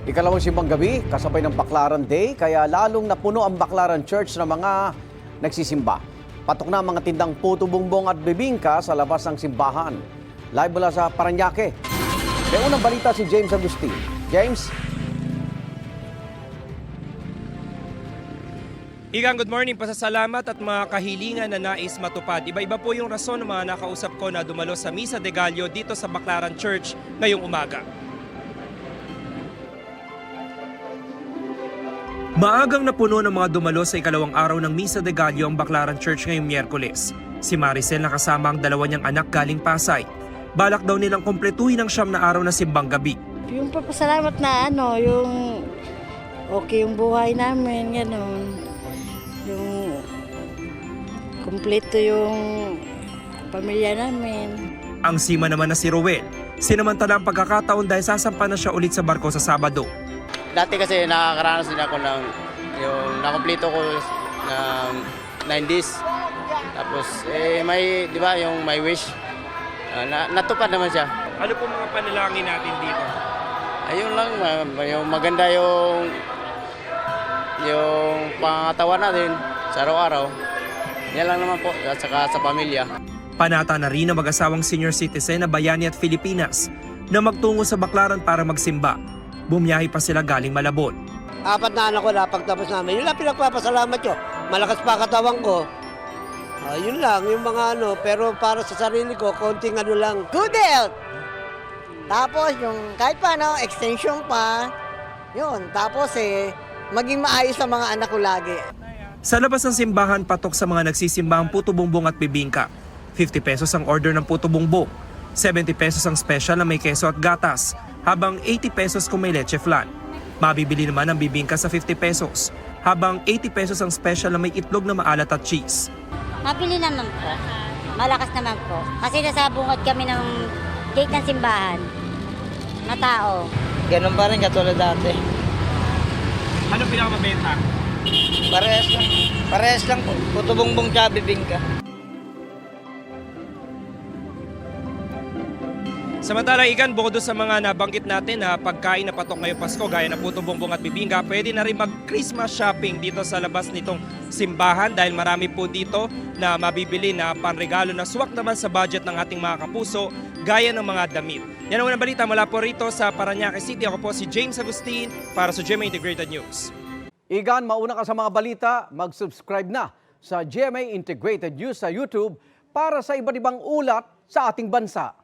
Ikalawang simbang gabi, kasabay ng Baclaran Day, kaya lalong napuno ang Baclaran Church ng mga nagsisimba. Patok na ang mga tindang puto bumbong at bibingka sa labas ng simbahan. Live mula sa Parañaque. May unang balita si James Agustin. James? Igang good morning, pasasalamat at mga kahilingan na nais matupad. Iba-iba po yung rason ng mga nakausap ko na dumalo sa Misa de Gallo dito sa Baclaran Church ngayong umaga. Maagang napuno ng mga dumalo sa ikalawang araw ng Misa de Gallo ang Baclaran Church ngayong Miyerkules. Si Maricel nakasama ang dalawa niyang anak galing Pasay. Balak daw nilang kumpletuhin ang 9 na araw na simbang gabi. Yung papasalamat na yung okay yung buhay namin, gano'n. Yung kumpleto yung pamilya namin. Ang sima naman na si Rowel, sinamantala ang pagkakataon dahil sasampa na siya ulit sa barko sa Sabado. Dati kasi nakakaranas din ako ng yung nakumpleto ko ng 9 days. Tapos may 'di ba yung my wish natupad naman siya. Ano po mga panalangin natin dito? Ayun lang yung maganda yung pangatawan natin sa araw-araw. Yan lang naman po at saka sa pamilya. Panata na rin ang mag-asawang senior citizen na Bayani at Filipinas na magtungo sa Baclaran para magsimba. Bumiyahe pa sila galing Malabon. 4 na anak ko napagtapos namin. Yun lang pinagpapasalamat ko. Malakas pa katawan ko. Yun lang, yung mga pero para sa sarili ko, konting lang. Good health. Tapos yung kahit paano, extension pa. Yun. Tapos maging maayos ang mga anak ko lagi. Sa labas ng simbahan, patok sa mga nagsisimba ang puto bumbong at bibingka. 50 pesos ang order ng puto bumbong. 70 pesos ang special na may keso at gatas. Habang 80 pesos kung may leche flan. Mabibili naman ang bibingka sa 50 pesos. Habang 80 pesos ang special na may itlog na maalat at cheese. Mabili naman po. Malakas naman po. Kasi nasa bungod kami ng gate ng simbahan. Na tao. Ganun pa rin katulad dati. Ano pinakamabenta? Parehas lang. Parehas lang po. Puto bongbong tsaka bibingka. Samantalang ikan, bukod doon sa mga nabanggit natin na pagkain na patok ngayong Pasko gaya ng puto bongbong at bibingka, pwede na rin mag-Christmas shopping dito sa labas nitong simbahan dahil marami po dito na mabibili na panregalo na swak naman sa budget ng ating mga kapuso gaya ng mga damit. Yan ang unang balita mula po rito sa Parañaque City. Ako po si James Agustin para sa GMA Integrated News. Igan, mauna ka sa mga balita, mag-subscribe na sa GMA Integrated News sa YouTube para sa iba't ibang ulat sa ating bansa.